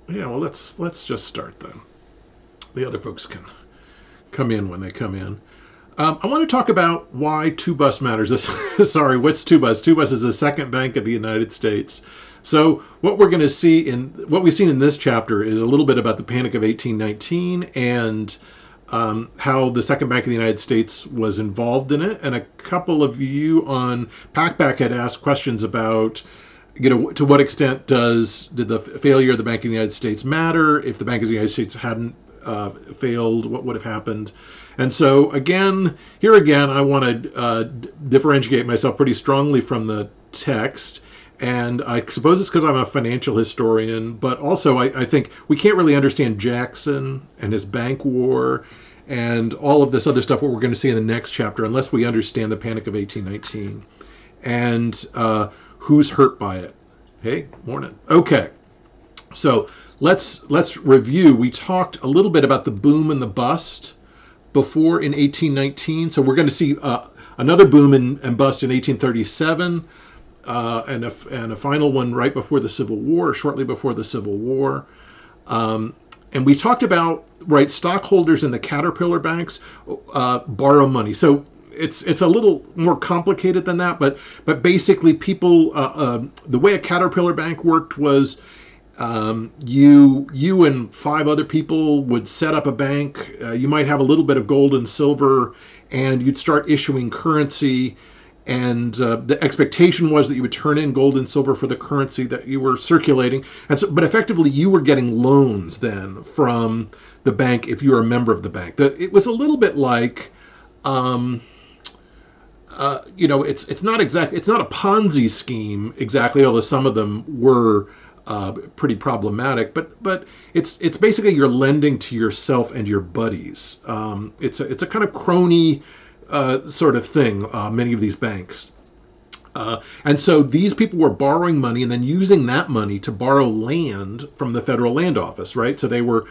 Yeah, well, let's just start then. The other folks can come in when they come in. I want to talk about why Two-Bus matters. Sorry, what's Two-Bus? Two-Bus is the second bank of the United States. So what we're going to see in what we've seen in this chapter is a little bit about the Panic of 1819 and how the Second Bank of the United States was involved in it. And a couple of you on Packback had asked questions about, to what extent did the failure of the Bank of the United States matter? If the Bank of the United States hadn't failed, what would have happened? And so here again, I want to differentiate myself pretty strongly from the text. And I suppose it's because I'm a financial historian, but also I think we can't really understand Jackson and his bank war and all of this other stuff, what we're going to see in the next chapter, unless we understand the Panic of 1819 and who's hurt by it. Hey, morning. Okay, so let's review. We talked a little bit about the boom and the bust before in 1819. So we're going to see another boom and bust in 1837. And a final one right before the Civil War, shortly before the Civil War. And we talked about, stockholders in the Caterpillar banks borrow money. So it's a little more complicated than that, but basically people, the way a Caterpillar bank worked was you and five other people would set up a bank. You might have a little bit of gold and silver, and you'd start issuing currency. And the expectation was that you would turn in gold and silver for the currency that you were circulating. And so, but effectively, you were getting loans then from the bank if you were a member of the bank. It was a little bit like, it's not a Ponzi scheme exactly, although some of them were pretty problematic. But it's basically you're lending to yourself and your buddies. It's a kind of crony sort of thing, many of these banks. And so these people were borrowing money and then using that money to borrow land from the Federal Land Office, right? So they were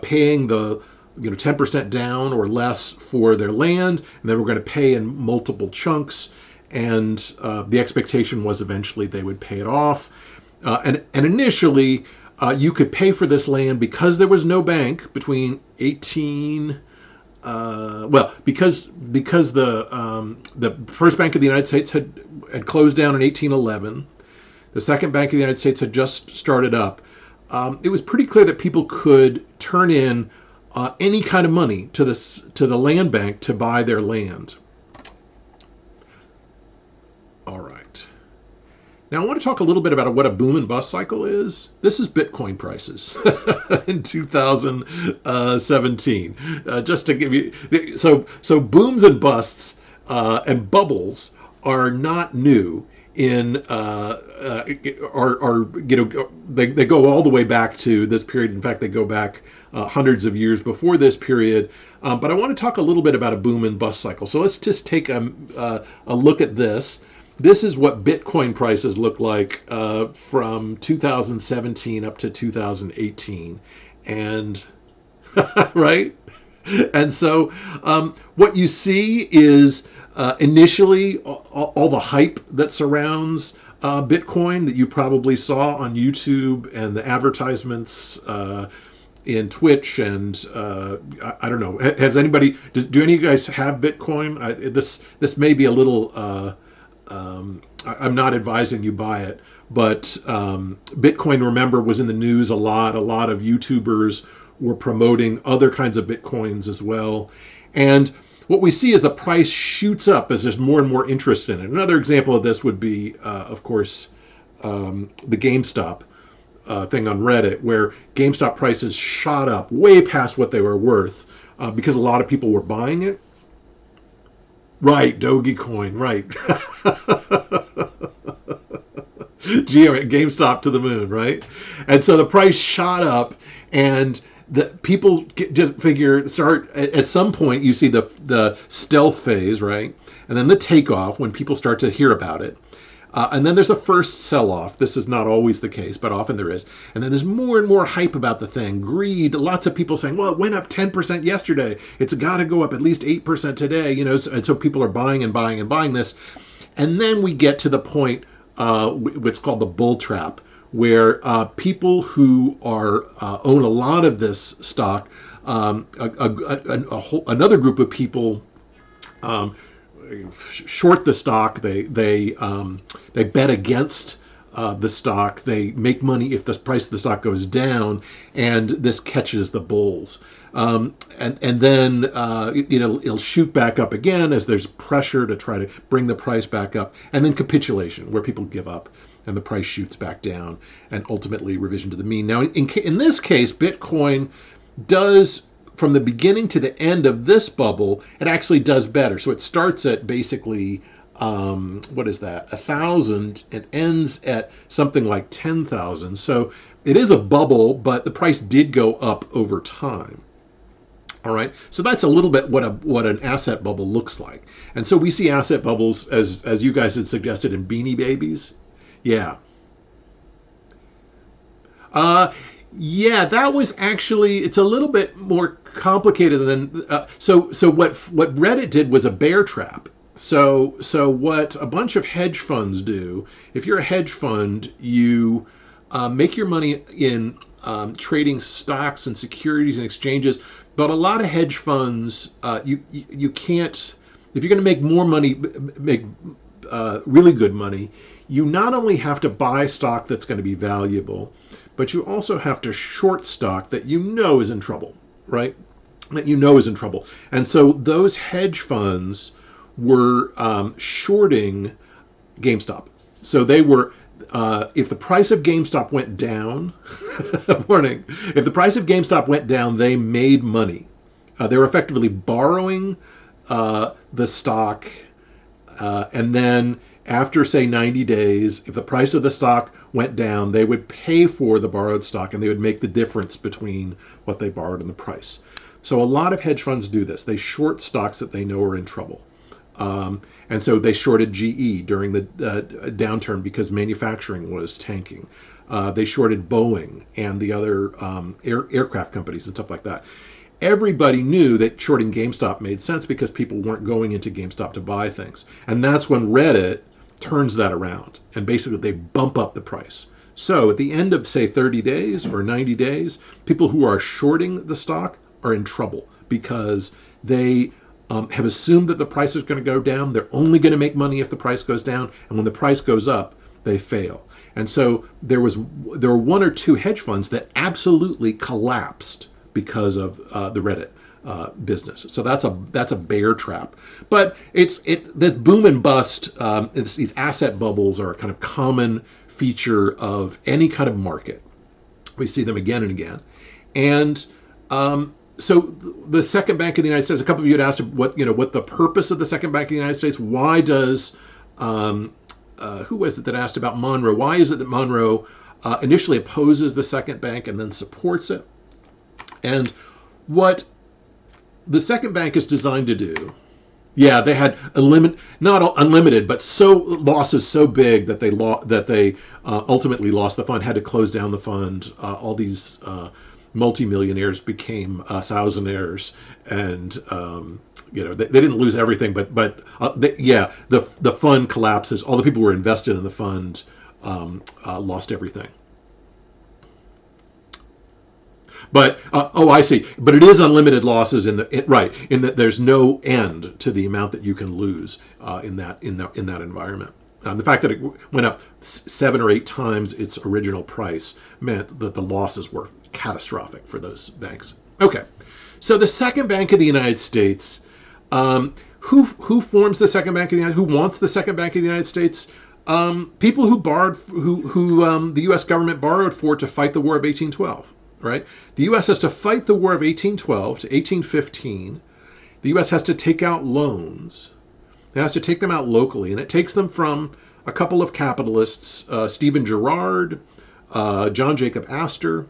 paying the 10% down or less for their land, and they were going to pay in multiple chunks, and the expectation was eventually they would pay it off. And initially, you could pay for this land because there was no bank between because the first Bank of the United States had closed down in 1811, the Second Bank of the United States had just started up. It was pretty clear that people could turn in any kind of money to the land bank to buy their land. All right. Now I want to talk a little bit about what a boom and bust cycle is. This is Bitcoin prices in 2017. Just to give you, so booms and busts and bubbles are not new. They go all the way back to this period. In fact, they go back hundreds of years before this period. But I want to talk a little bit about a boom and bust cycle. So let's just take a look at this. This is what Bitcoin prices look like from 2017 up to 2018. And, right? And so what you see is initially all the hype that surrounds Bitcoin that you probably saw on YouTube and the advertisements in Twitch and I don't know. Has anybody? Do any of you guys have Bitcoin? This may be a little. I'm not advising you buy it, but Bitcoin, remember, was in the news a lot. A lot of YouTubers were promoting other kinds of Bitcoins as well. And what we see is the price shoots up as there's more and more interest in it. Another example of this would be, of course, the GameStop thing on Reddit, where GameStop prices shot up way past what they were worth because a lot of people were buying it. Right, Dogecoin, right. GameStop to the moon, right? And so the price shot up, and the people just start at some point. You see the stealth phase, right, and then the takeoff when people start to hear about it, and then there's a first sell-off. This is not always the case, but often there is. And then there's more and more hype about the thing, greed. Lots of people saying, "Well, it went up 10% yesterday. It's got to go up at least 8% today." And so people are buying and buying and buying this, and then we get to the point, what's called the bull trap, where people who are own a lot of this stock, another group of people short the stock. They bet against the stock. They make money if the price of the stock goes down, and this catches the bulls. And then it'll shoot back up again as there's pressure to try to bring the price back up, and then capitulation, where people give up and the price shoots back down, and ultimately revision to the mean. Now, in this case, Bitcoin does, from the beginning to the end of this bubble, it actually does better. So it starts at basically, what is that, 1,000, it ends at something like 10,000. So it is a bubble, but the price did go up over time. All right, so that's a little bit what an asset bubble looks like. And so we see asset bubbles, as you guys had suggested, in Beanie Babies. Yeah. Yeah, that was actually, it's a little bit more complicated than, so what Reddit did was a bear trap. So what a bunch of hedge funds do, if you're a hedge fund, you make your money in trading stocks and securities and exchanges, but a lot of hedge funds, you can't, if you're going to make more money, make really good money, you not only have to buy stock that's going to be valuable, but you also have to short stock that you know is in trouble, right? That you know is in trouble. And so those hedge funds were shorting GameStop. So they were, if the price of GameStop went down, warning, if the price of GameStop went down, they made money. They were effectively borrowing the stock, and then after, say, 90 days, if the price of the stock went down, they would pay for the borrowed stock, and they would make the difference between what they borrowed and the price. So a lot of hedge funds do this. They short stocks that they know are in trouble. And so they shorted GE during the downturn because manufacturing was tanking. They shorted Boeing and the other aircraft companies and stuff like that. Everybody knew that shorting GameStop made sense because people weren't going into GameStop to buy things. And that's when Reddit turns that around, and basically they bump up the price. So at the end of, say, 30 days or 90 days, people who are shorting the stock are in trouble because they have assumed that the price is going to go down. They're only going to make money if the price goes down, and when the price goes up, they fail. And so there were one or two hedge funds that absolutely collapsed because of the Reddit business. So that's a bear trap. But this boom and bust. These asset bubbles are a kind of common feature of any kind of market. We see them again and again. And so the Second Bank of the United States. A couple of you had asked what the purpose of the Second Bank of the United States. Why does who was it that asked about Monroe? Why is it that Monroe initially opposes the Second Bank and then supports it? And what the Second Bank is designed to do, yeah, they had not unlimited, but losses so big that they ultimately lost the fund, had to close down the fund. All these multimillionaires became thousandaires, and they didn't lose everything, but the fund collapses. All the people who were invested in the fund lost everything. But I see. But it is unlimited losses in that there's no end to the amount that you can lose in that environment. The fact that it went up 7 or 8 times its original price meant that the losses were catastrophic for those banks. Okay, so the Second Bank of the United States. Who forms the Second Bank of the United States? Who wants the Second Bank of the United States? People who the U.S. government borrowed for to fight the War of 1812. Right? The U.S. has to fight the War of 1812 to 1815. The U.S. has to take out loans. It has to take them out locally, and it takes them from a couple of capitalists, Stephen Girard, John Jacob Astor,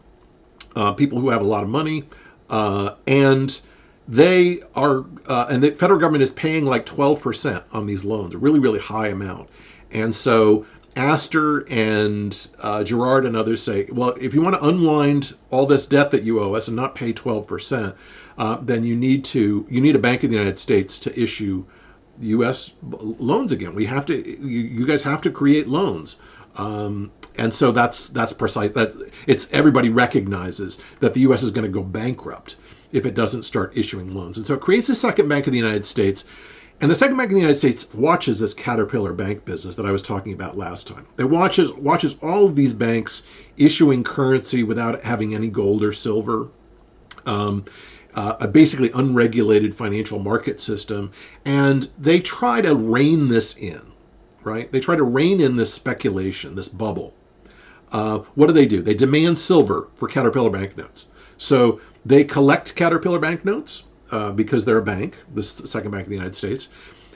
people who have a lot of money, and they are, and the federal government is paying like 12% on these loans, a really, really high amount. And so Astor and Girard and others say, well, if you want to unwind all this debt that you owe us and not pay 12%, then you need a Bank of the United States to issue U.S. loans again. We have to. You guys have to create loans, And so that's precise. That it's everybody recognizes that the U.S. is going to go bankrupt if it doesn't start issuing loans. And so it creates the second Bank of the United States. And the second Bank of the United States watches this caterpillar bank business that I was talking about last time. It watches all of these banks issuing currency without having any gold or silver. A basically unregulated financial market system, and they try to rein this in, right? They try to rein in this speculation, this bubble. What do? They demand silver for Caterpillar banknotes. So they collect Caterpillar banknotes because they're a bank, the second Bank of the United States,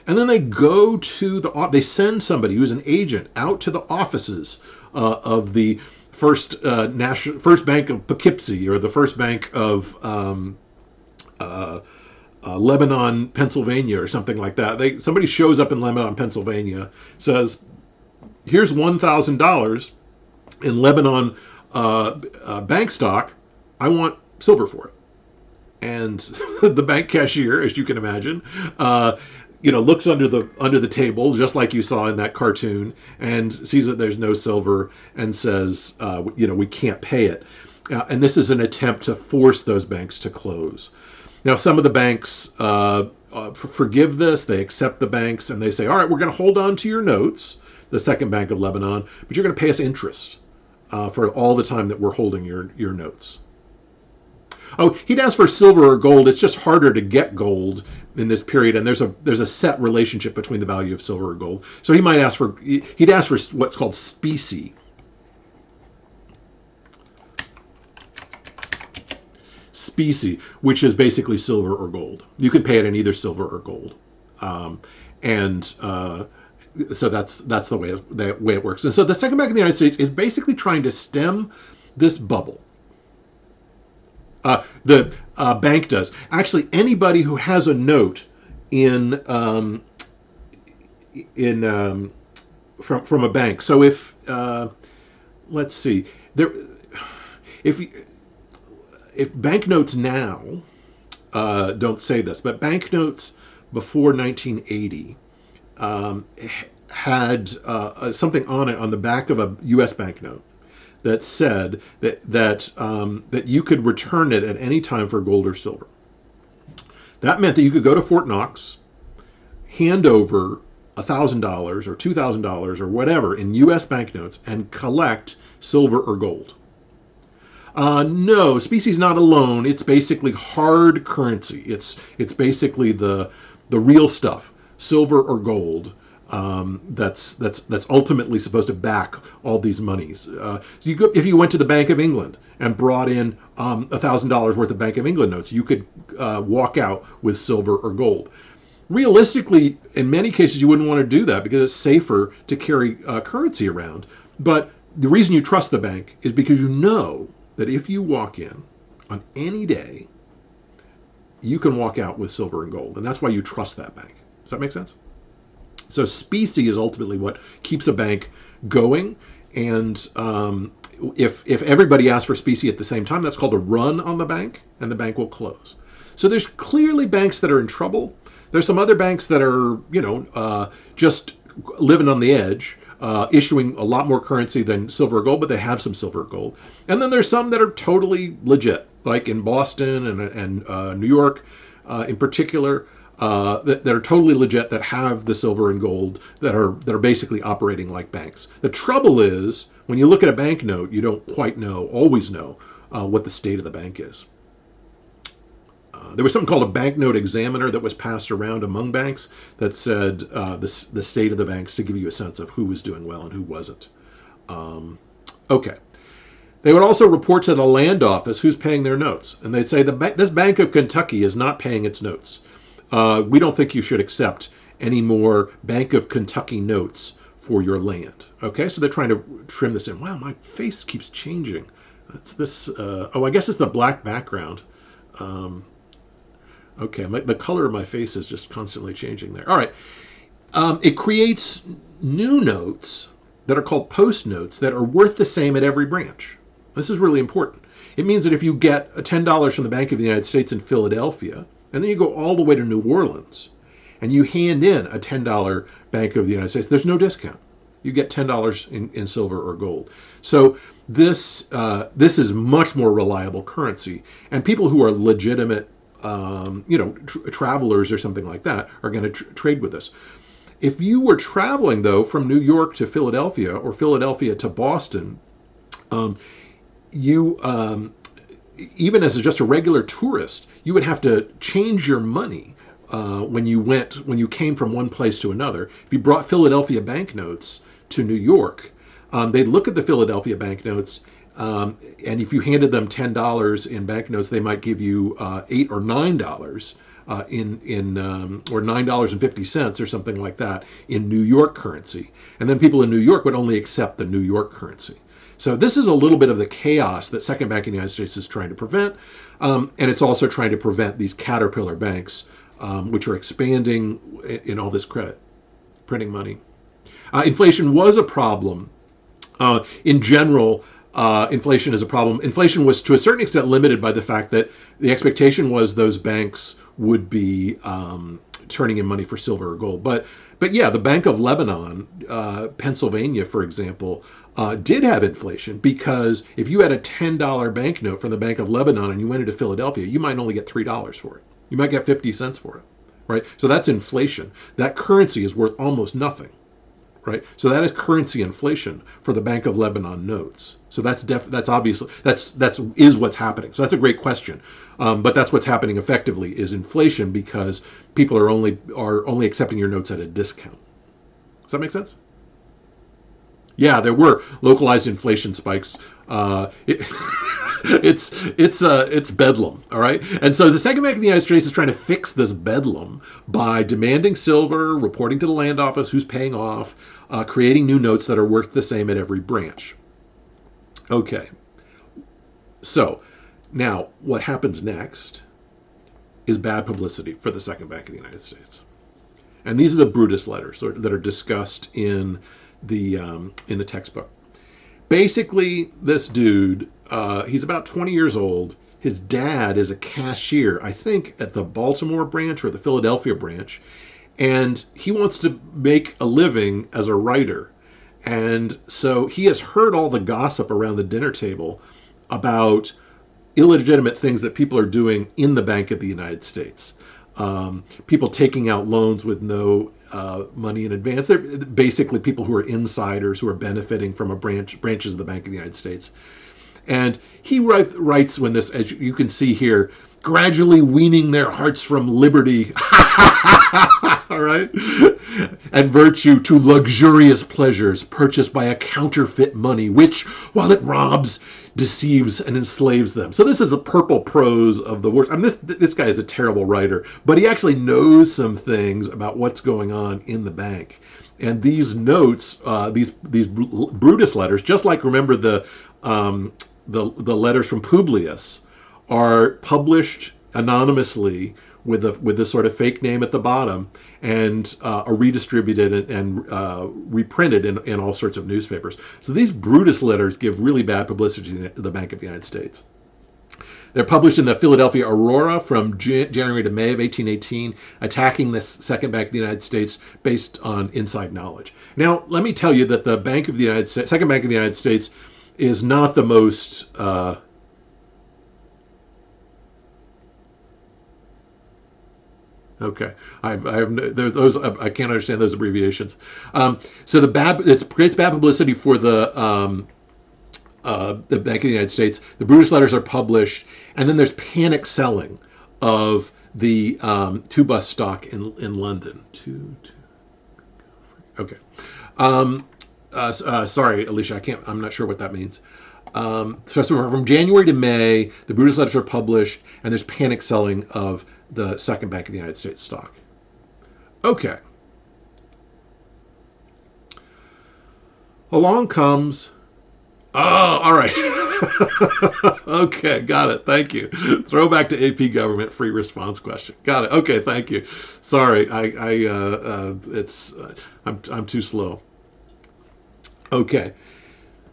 and then they go to they send somebody who's an agent out to the offices of the first Bank of Poughkeepsie, or the first Bank of Lebanon, Pennsylvania, or something like that. Somebody shows up in Lebanon, Pennsylvania, says, "Here's $1,000 in Lebanon bank stock. I want silver for it." And the bank cashier, as you can imagine, looks under the table, just like you saw in that cartoon, and sees that there's no silver, and says, "We can't pay it." And this is an attempt to force those banks to close. Now, some of the banks forgive this. They accept the banks, and they say, "All right, we're going to hold on to your notes, the Second Bank of Lebanon, but you're going to pay us interest for all the time that we're holding your notes." Oh, he'd ask for silver or gold. It's just harder to get gold in this period, and there's a set relationship between the value of silver or gold. So he'd ask for what's called specie. Specie, which is basically silver or gold. You can pay it in either silver or gold, so that's the way it works. And so the Second Bank of the United States is basically trying to stem this bubble. The bank does. Actually, anybody who has a note from a bank. So if let's see, if banknotes now don't say this, but banknotes before 1980 had something on it on the back of a U.S. banknote that said that you could return it at any time for gold or silver. That meant that you could go to Fort Knox, hand over $1,000 or $2,000 or whatever in U.S. banknotes, and collect silver or gold. No, specie is not a loan. It's basically hard currency. It's basically the real stuff, silver or gold. That's ultimately supposed to back all these monies. So if you went to the Bank of England and brought in $1,000 worth of Bank of England notes, you could walk out with silver or gold. Realistically, in many cases, you wouldn't want to do that because it's safer to carry currency around. But the reason you trust the bank is because you know that if you walk in on any day, you can walk out with silver and gold. And that's why you trust that bank. Does that make sense? So specie is ultimately what keeps a bank going. And if everybody asks for specie at the same time, that's called a run on the bank, and the bank will close. So there's clearly banks that are in trouble. There's some other banks that are, just living on the edge, issuing a lot more currency than silver or gold, but they have some silver or gold. And then there's some that are totally legit, like in Boston and New York in particular, that are totally legit, that have the silver and gold, that are basically operating like banks. The trouble is, when you look at a banknote, you don't quite always know what the state of the bank is. There was something called a banknote examiner that was passed around among banks that said the state of the banks to give you a sense of who was doing well and who wasn't. Okay. They would also report to the land office who's paying their notes. And they'd say, this Bank of Kentucky is not paying its notes. We don't think you should accept any more Bank of Kentucky notes for your land. Okay, so they're trying to trim this in. Wow, my face keeps changing. That's this. I guess it's the black background. Okay, the color of my face is just constantly changing there. All right. It creates new notes that are called post notes that are worth the same at every branch. This is really important. It means that if you get $10 from the Bank of the United States in Philadelphia, and then you go all the way to New Orleans, and you hand in a $10 Bank of the United States, there's no discount. You get $10 in silver or gold. So this is much more reliable currency, and people who are legitimate, travelers or something like that are going to trade with this. If you were traveling though from New York to Philadelphia or Philadelphia to Boston, you even as just a regular tourist, you would have to change your money when you came from one place to another. If you brought Philadelphia banknotes to New York, they'd look at the Philadelphia banknotes, and if you handed them $10 in banknotes, they might give you $8 or $9 or $9.50 or something like that in New York currency, and then people in New York would only accept the New York currency. So this is a little bit of the chaos that Second Bank in the United States is trying to prevent, and it's also trying to prevent these caterpillar banks, which are expanding in all this credit, printing money. Inflation was a problem. In general, inflation is a problem. Inflation was to a certain extent limited by the fact that the expectation was those banks would be turning in money for silver or gold. But yeah, the Bank of Lebanon, Pennsylvania, for example, did have inflation, because if you had a $10 banknote from the Bank of Lebanon and you went into Philadelphia, you might only get $3 for it. You might get 50 cents for it, right? So that's inflation. That currency is worth almost nothing, right? So that is currency inflation for the Bank of Lebanon notes. So that's obviously that's what's happening. So that's a great question, but that's what's happening effectively is inflation, because people are only accepting your notes at a discount. Does that make sense? Yeah, there were localized inflation spikes. It's bedlam, all right? And so the Second Bank of the United States is trying to fix this bedlam by demanding silver, reporting to the land office who's paying off, creating new notes that are worth the same at every branch. Okay, so now what happens next is bad publicity for the Second Bank of the United States. And these are the Brutus letters that are discussed in the textbook. Basically, this dude, he's about 20 years old. His dad is a cashier, I think, at the Baltimore branch or the Philadelphia branch, and he wants to make a living as a writer. And so he has heard all the gossip around the dinner table about illegitimate things that people are doing in the Bank of the United States. People taking out loans with no money in advance. They're basically people who are insiders who are benefiting from branches of the Bank of the United States. And he writes when this, as you can see here, gradually weaning their hearts from liberty, all right, and virtue to luxurious pleasures purchased by a counterfeit money, which, while it robs, deceives, and enslaves them. So this is a purple prose of the worst. I mean, this guy is a terrible writer, but he actually knows some things about what's going on in the bank. And these notes, these Brutus letters, just like, remember the letters from Publius, are published anonymously with this sort of fake name at the bottom, and are redistributed and reprinted in all sorts of newspapers. So these Brutus letters give really bad publicity to the Bank of the United States. They're published in the Philadelphia Aurora from January to May of 1818, attacking the Second Bank of the United States based on inside knowledge. Now, let me tell you that the Second Bank of the United States is not the most okay, I have those. I can't understand those abbreviations. So it creates bad publicity for the Bank of the United States. The Brutus letters are published, and then there's panic selling of the two-bus stock in London. Okay. Sorry, Alicia, I'm not sure what that means. So from January to May, the Brutus letters are published, and there's panic selling of the Second Bank of the United States stock. Okay. Along comes... Oh, all right. Okay, got it. Thank you. Throwback to AP Government free response question. Got it. Okay, thank you. Sorry, I'm too slow. Okay.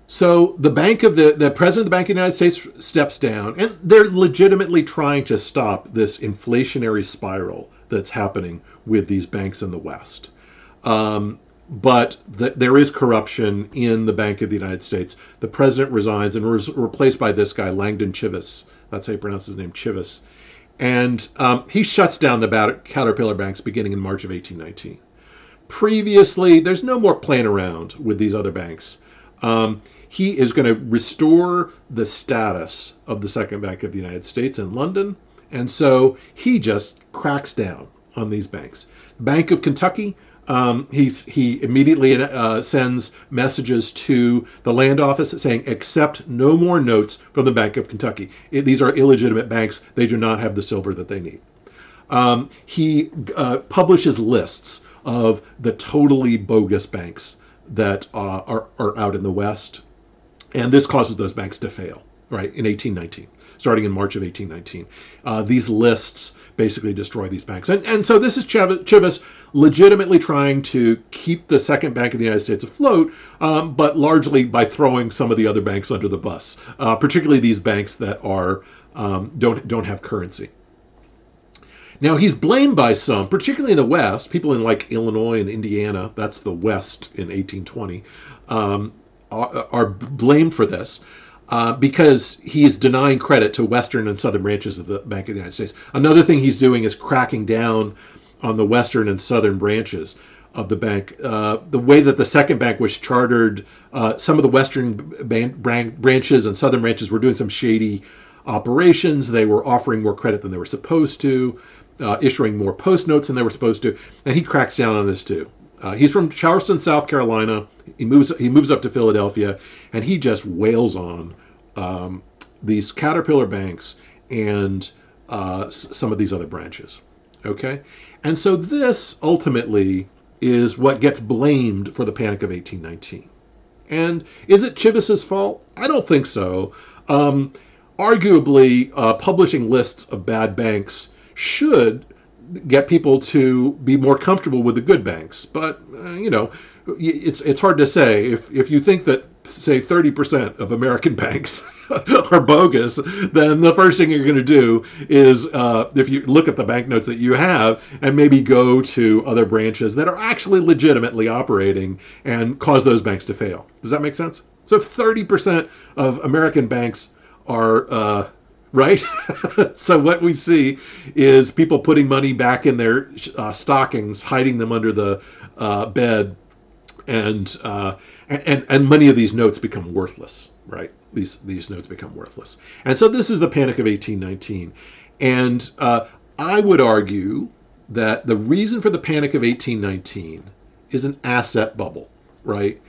So the president of the Bank of the United States steps down, and they're legitimately trying to stop this inflationary spiral that's happening with these banks in the West. but there is corruption in the Bank of the United States. The president resigns and was replaced by this guy, Langdon Chivvis. That's how you pronounce his name, Chivvis. And he shuts down the Caterpillar banks beginning in March of 1819. Previously, there's no more playing around with these other banks. He is going to restore the status of the Second Bank of the United States in London, and so he just cracks down on these banks. Bank of Kentucky, he immediately sends messages to the land office saying, accept no more notes from the Bank of Kentucky. These are illegitimate banks. They do not have the silver that they need. He publishes lists of the totally bogus banks that are out in the West. And this causes those banks to fail, right, in 1819, starting in March of 1819. These lists basically destroy these banks. And so this is Chivvis legitimately trying to keep the Second Bank of the United States afloat, but largely by throwing some of the other banks under the bus, particularly these banks that are don't have currency. Now, he's blamed by some, particularly in the West, people in like Illinois and Indiana, that's the West in 1820, are blamed for this because he's denying credit to Western and Southern branches of the Bank of the United States. Another thing he's doing is cracking down on the Western and Southern branches of the bank. The way that the Second Bank was chartered, some of the Western branches and Southern branches were doing some shady operations. They were offering more credit than they were supposed to, issuing more post notes than they were supposed to, and he cracks down on this too. He's from Charleston, South Carolina. He moves up to Philadelphia, and he just wails on these Caterpillar banks and some of these other branches. Okay, and so this ultimately is what gets blamed for the Panic of 1819. And is it Chivis's fault? I don't think so. Arguably, publishing lists of bad banks should get people to be more comfortable with the good banks. But, it's hard to say. If you think that, say, 30% of American banks are bogus, then the first thing you're going to do is, if you look at the banknotes that you have, and maybe go to other branches that are actually legitimately operating and cause those banks to fail. Does that make sense? So if 30% of American banks are right? So what we see is people putting money back in their stockings, hiding them under the bed, and many of these notes become worthless, right? These notes become worthless. And so this is the Panic of 1819. And I would argue that the reason for the Panic of 1819 is an asset bubble, right?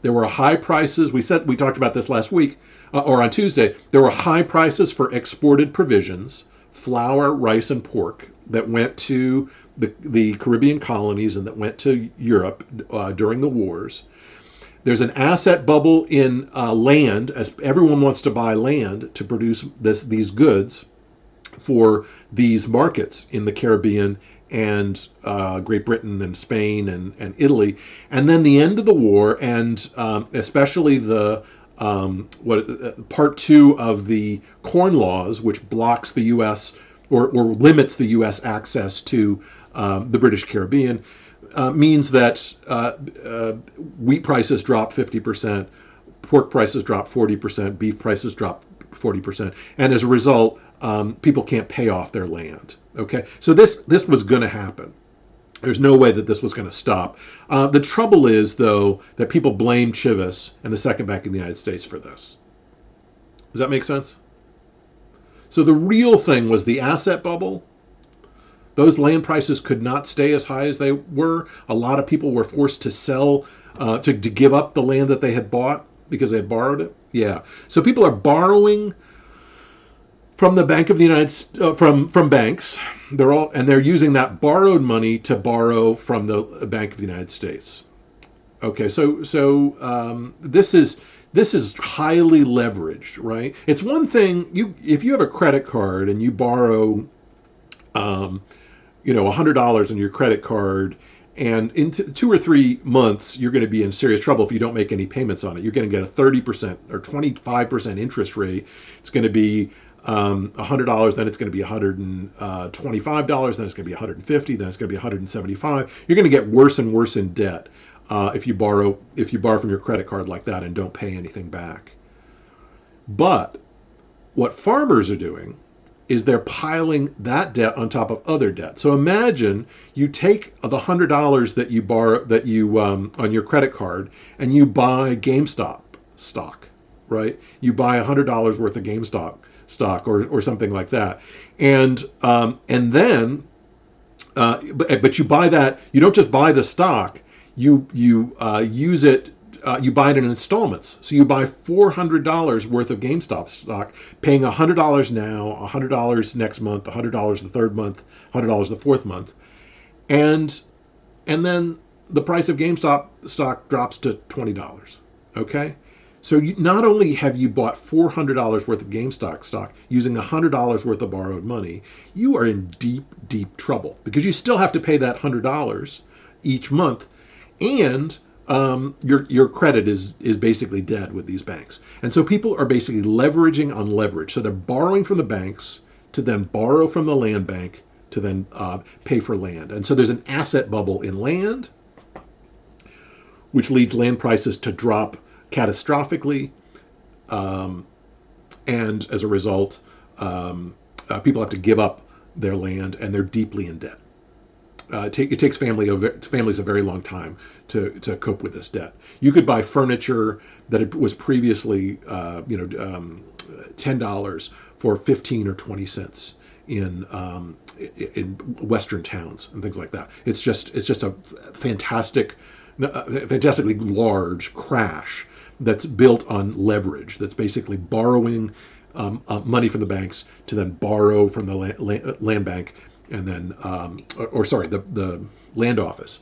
There were high prices. We talked about this last week, or on Tuesday. There were high prices for exported provisions, flour, rice, and pork that went to the Caribbean colonies and that went to Europe during the wars. There's an asset bubble in land, as everyone wants to buy land to produce these goods for these markets in the Caribbean and Great Britain and Spain and Italy. And then the end of the war, and especially the Part 2 of the Corn Laws, which blocks the U.S. or limits the U.S. access to the British Caribbean, means that wheat prices drop 50%, pork prices drop 40%, beef prices drop 40%, and as a result, people can't pay off their land. Okay, so this was going to happen. There's no way that this was going to stop. The trouble is, though, that people blame Chivvis and the Second Bank of the United States for this. Does that make sense? So the real thing was the asset bubble. Those land prices could not stay as high as they were. A lot of people were forced to sell, to give up the land that they had bought because they had borrowed it. Yeah. So people are borrowing from the Bank of the United from banks. They're using that borrowed money to borrow from the Bank of the United States. Okay, so this is highly leveraged, right? It's one thing if you have a credit card and you borrow, $100 on your credit card, and in 2 or 3 months you're going to be in serious trouble if you don't make any payments on it. You're going to get a 30% or 25% interest rate. It's going to be $100, then it's going to be $125, then it's going to be $150, then it's going to be $175. You're going to get worse and worse in debt. if you borrow from your credit card like that and don't pay anything back. But what farmers are doing is they're piling that debt on top of other debt. So imagine you take the $100 that you borrow on your credit card and you buy GameStop stock, right? You buy $100 worth of GameStop stock or something like that, and then but you buy that. You don't just buy the stock. You use it. You buy it in installments. So you buy $400 worth of GameStop stock, paying $100 now, $100 next month, $100 the third month, $100 the fourth month, and then the price of GameStop stock drops to $20. Okay, so not only have you bought $400 worth of GameStop stock using $100 worth of borrowed money, you are in deep trouble because you still have to pay that $100 each month, and your credit is basically dead with these banks. And so people are basically leveraging on leverage. So they're borrowing from the banks to then borrow from the land bank to then pay for land. And so there's an asset bubble in land, which leads land prices to drop catastrophically. And as a result, people have to give up their land and they're deeply in debt. It takes families a very long time to cope with this debt. You could buy furniture that it was previously $10 for 15 or 20 cents in Western towns and things like that. It's just a fantastically large crash that's built on leverage. That's basically borrowing money from the banks to then borrow from the land bank, and then the land office,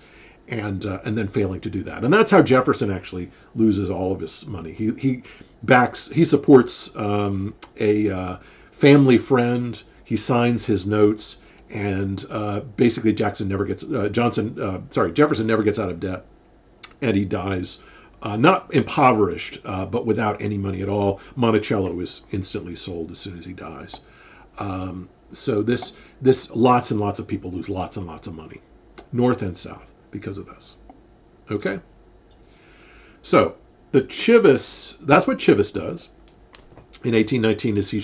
and then failing to do that. And that's how Jefferson actually loses all of his money. He supports a family friend. He signs his notes, and basically Jefferson never gets out of debt, and he dies not impoverished, but without any money at all. Monticello is instantly sold as soon as he dies. So this lots and lots of people lose lots and lots of money, north and south, because of this. Okay. So that's what Chivas does in 1819 is he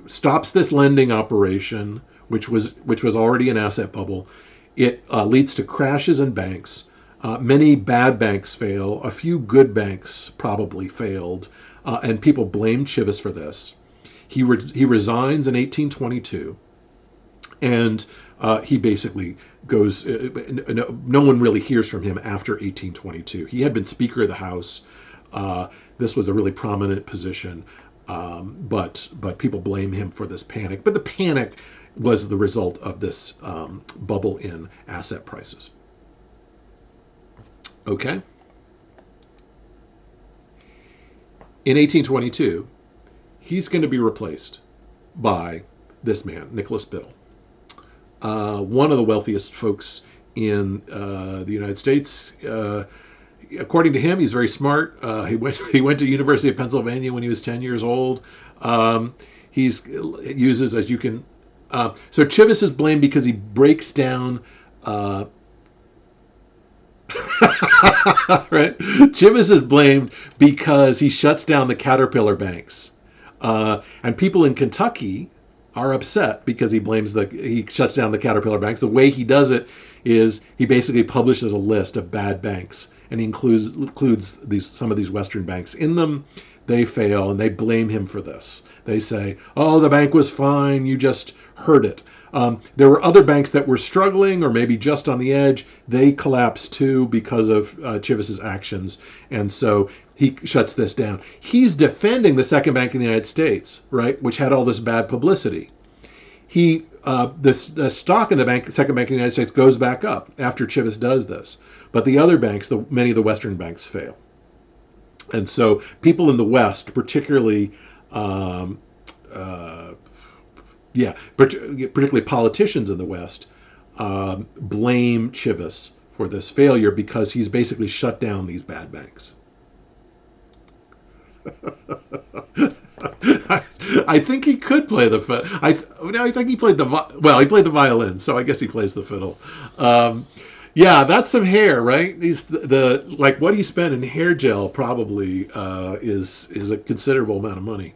stops this lending operation, which was already an asset bubble. It leads to crashes in banks. Many bad banks fail. A few good banks probably failed, and people blame Chivas for this. He resigns in 1822, and he basically goes. No one really hears from him after 1822. He had been Speaker of the House. This was a really prominent position, but people blame him for this panic. But the panic was the result of this bubble in asset prices. Okay. In 1822. He's going to be replaced by this man, Nicholas Biddle, one of the wealthiest folks in the United States. According to him, he's very smart. He went to University of Pennsylvania when he was 10 years old. So Chivas is blamed because he breaks down. Right? Chivas is blamed because he shuts down the Caterpillar banks. And people in Kentucky are upset because he shuts down the Caterpillar banks. The way he does it is he basically publishes a list of bad banks, and he includes some of these Western banks in them. They fail, and they blame him for this. They say, "Oh, the bank was fine. You just hurt it." There were other banks that were struggling or maybe just on the edge. They collapsed too because of Chivas's actions, and so he shuts this down. He's defending the second bank in the United States, right, which had all this bad publicity. The stock in the second bank in the United States goes back up after Chivas does this, but the other banks, many of the Western banks, fail. And so people in the West, particularly politicians in the West, blame Chivas for this failure because he's basically shut down these bad banks. I think he could play the fiddle. I think he played he played the violin, so I guess he plays the fiddle. Yeah, that's some hair, right? These the like what he spent in hair gel probably is a considerable amount of money.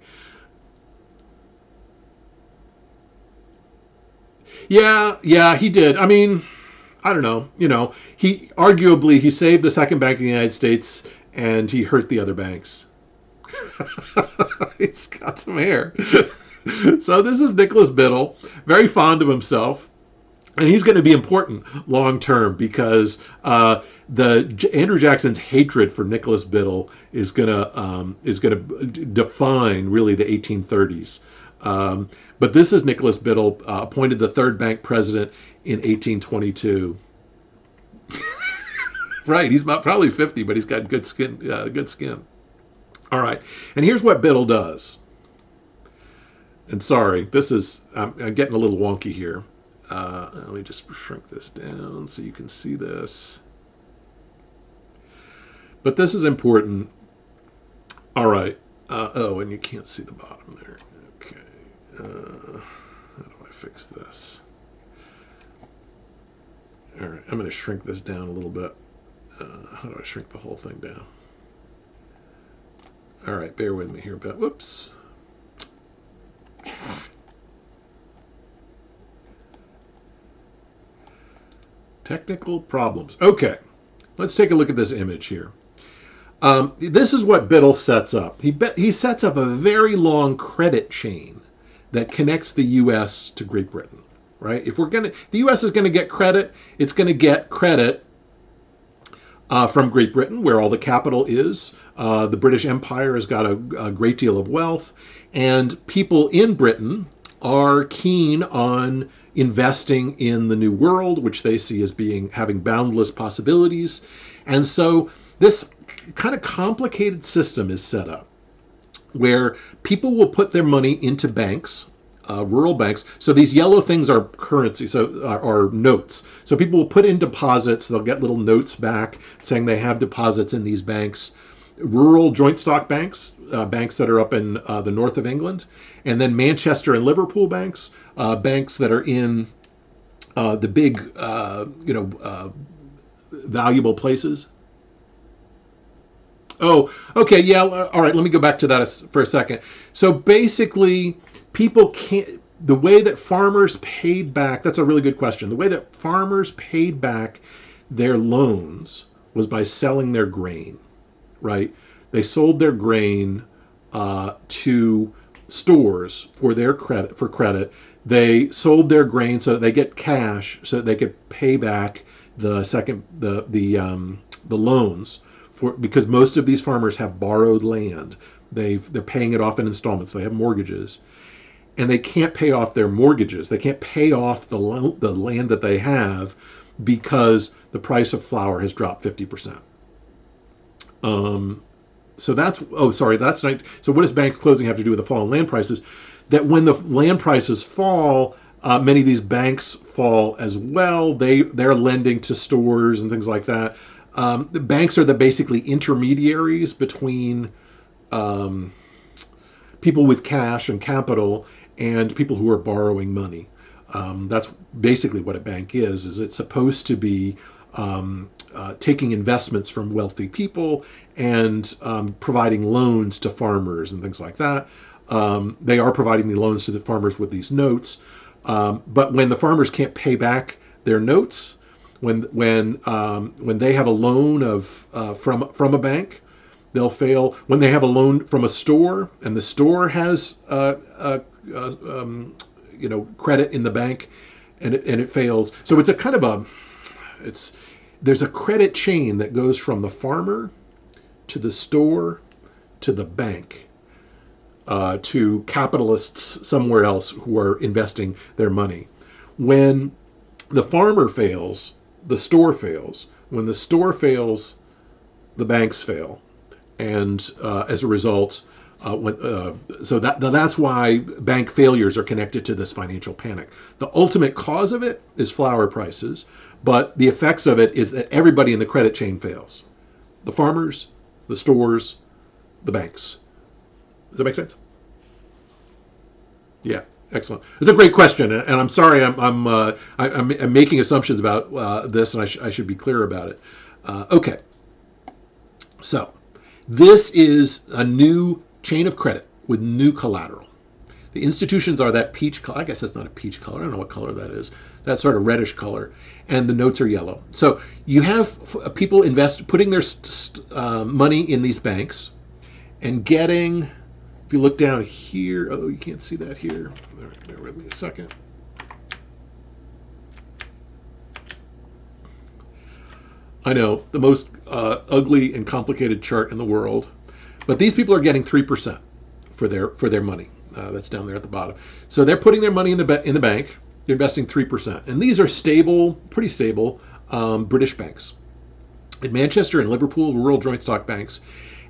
Yeah, yeah, he did. I mean, I don't know. He arguably he saved the second bank in the United States and he hurt the other banks. He's got some hair. So this is Nicholas Biddle, very fond of himself, and he's going to be important long term because the Andrew Jackson's hatred for Nicholas Biddle is going to define really the 1830s. But this is Nicholas Biddle, appointed the third bank president in 1822. Right, he's about probably 50, but he's got good skin. Good skin. All right, and here's what Biddle does. And sorry, this is I'm getting a little wonky here. Let me just shrink this down so you can see this. But this is important. All right. Oh, and you can't see the bottom there. Okay. How do I fix this? All right. I'm going to shrink this down a little bit. How do I shrink the whole thing down? All right. Bear with me here a bit. Whoops. Technical problems. Okay. Let's take a look at this image here. This is what Biddle sets up. He sets up a very long credit chain that connects the U.S. to Great Britain. Right? The U.S. is going to get credit. It's going to get credit from Great Britain, where all the capital is. The British Empire has got a great deal of wealth, and people in Britain are keen on investing in the New World, which they see as having boundless possibilities. And so this kind of complicated system is set up where people will put their money into banks, rural banks. So these yellow things are currency, are notes. So people will put in deposits. They'll get little notes back saying they have deposits in these banks. Rural joint stock banks, banks that are up in the north of England, and then Manchester and Liverpool banks, banks that are in the big, valuable places. Oh, okay, yeah, all right, let me go back to that for a second. So basically, people can't, the way that farmers paid back, that's a really good question. The way that farmers paid back their loans was by selling their grain, right? They sold their grain to stores for credit. They sold their grain so that they get cash so that they could pay back the loans because most of these farmers have borrowed land. They're paying it off in installments. They have mortgages, and they can't pay off their mortgages. They can't pay off the land that they have because the price of flour has dropped 50%. So that's right. So what does banks closing have to do with the fall in land prices? That when the land prices fall, many of these banks fall as well. They're lending to stores and things like that. The banks are basically intermediaries between people with cash and capital and people who are borrowing money. That's basically what a bank is. Is it's supposed to be taking investments from wealthy people and providing loans to farmers and things like that. They are providing the loans to the farmers with these notes, but when the farmers can't pay back their notes, when they have a loan from a bank, they'll fail. When they have a loan from a store and the store has credit in the bank, and it fails. So it's a kind of there's a credit chain that goes from the farmer to the store to the bank to capitalists somewhere else who are investing their money. When the farmer fails, the store fails. When the store fails, the banks fail, and as a result, that's why bank failures are connected to this financial panic. The ultimate cause of it is flour prices, but the effects of it is that everybody in the credit chain fails: the farmers, the stores, the banks. Does that make sense? Yeah. Excellent. It's a great question, and I'm sorry I'm making assumptions about this, and I should be clear about it. Okay, so this is a new chain of credit with new collateral. The institutions are that peach color. I guess that's not a peach color. I don't know what color that is. That sort of reddish color, and the notes are yellow. So you have people putting their money in these banks, and getting. If you look down here, oh, you can't see that here. Bear with me a second. I know, the most ugly and complicated chart in the world, but these people are getting 3% for their money. That's down there at the bottom. So they're putting their money in the bank. They're investing 3%, and these are stable, pretty stable British banks. In Manchester and Liverpool, rural joint stock banks.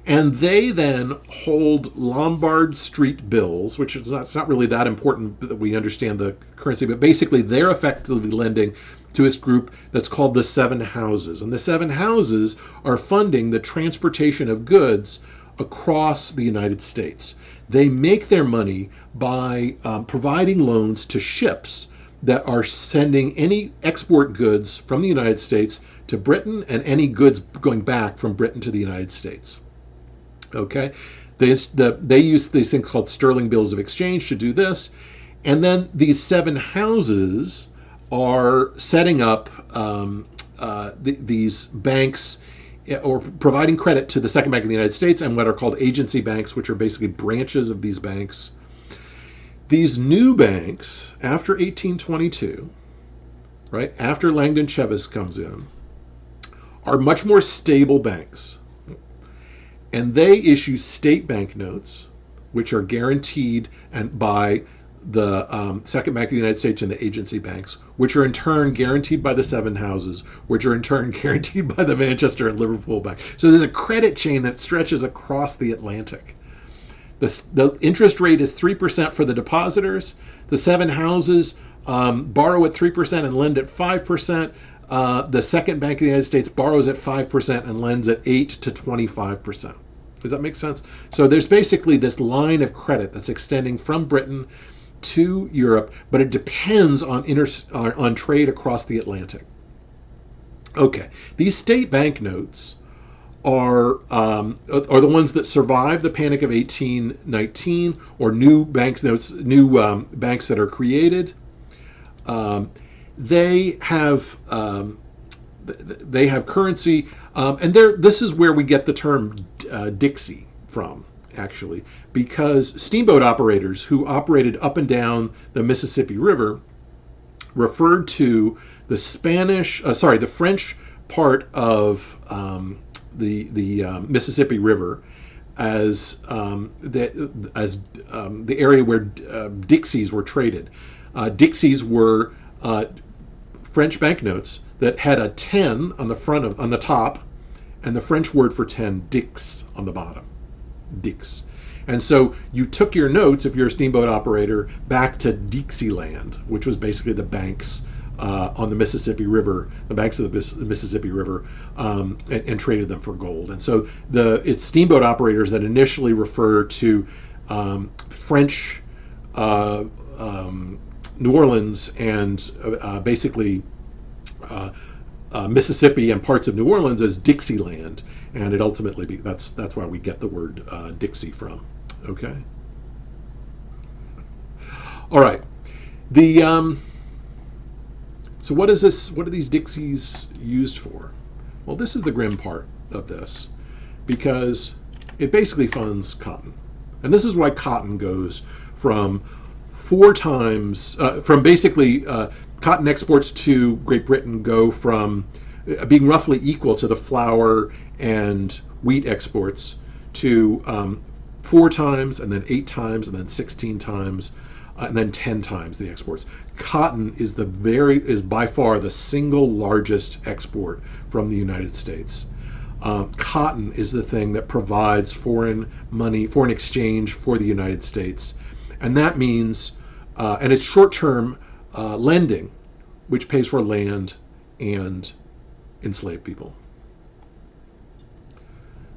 And they then hold Lombard Street bills, which is it's not really that important that we understand the currency, but basically they're effectively lending to this group that's called the Seven Houses. And the Seven Houses are funding the transportation of goods across the United States. They make their money by providing loans to ships that are sending any export goods from the United States to Britain and any goods going back from Britain to the United States. Okay, they use these things called sterling bills of exchange to do this, and then these seven houses are setting up these banks or providing credit to the Second Bank of the United States and what are called agency banks, which are basically branches of these banks. These new banks, after 1822, right after Langdon Cheves comes in, are much more stable banks. And they issue state banknotes, which are guaranteed by the Second Bank of the United States and the agency banks, which are in turn guaranteed by the Seven Houses, which are in turn guaranteed by the Manchester and Liverpool Bank. So there's a credit chain that stretches across the Atlantic. The interest rate is 3% for the depositors. The Seven Houses borrow at 3% and lend at 5%. The Second Bank of the United States borrows at 5% and lends at 8 to 25%. Does that make sense? So there's basically this line of credit that's extending from Britain to Europe, but it depends on trade across the Atlantic. Okay, these state banknotes are the ones that survive the Panic of 1819, or new banknotes, banks that are created. They have currency, and this is where we get the term Dixie from, actually, because steamboat operators who operated up and down the Mississippi River referred to the the French part of the Mississippi River as the area where Dixies were traded. Dixies were French banknotes that had a 10 on the top, and the French word for 10, dix, on the bottom. Dix. And so you took your notes, if you're a steamboat operator, back to Dixieland, which was basically the banks on the Mississippi River, the banks of the Mississippi River, and traded them for gold. And so it's steamboat operators that initially refer to French New Orleans and basically Mississippi and parts of New Orleans as Dixieland, and it ultimately that's why we get the word Dixie from. Okay. All right. So what is this? What are these Dixies used for? Well, this is the grim part of this, because it basically funds cotton, and this is why cotton goes from 4 times from basically cotton exports to Great Britain go from being roughly equal to the flour and wheat exports to 4 times, and then 8 times, and then 16 times, and then 10 times the exports. Cotton is by far the single largest export from the United States. Cotton is the thing that provides foreign exchange for the United States, and that means, and it's short-term lending, which pays for land and enslaved people.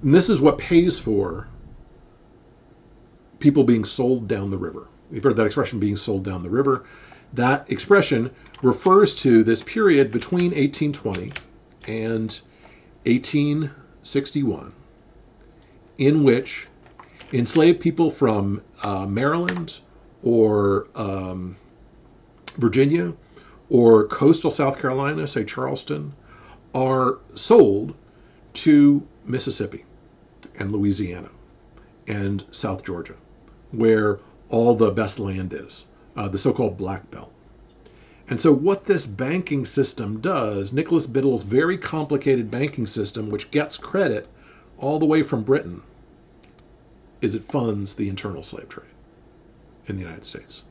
And this is what pays for people being sold down the river. You've heard that expression, being sold down the river. That expression refers to this period between 1820 and 1861 in which enslaved people from Maryland or Virginia or coastal South Carolina, say Charleston, are sold to Mississippi and Louisiana and South Georgia, where all the best land is, the so-called Black Belt. And so what this banking system does, Nicholas Biddle's very complicated banking system, which gets credit all the way from Britain, is it funds the internal slave trade in the United States.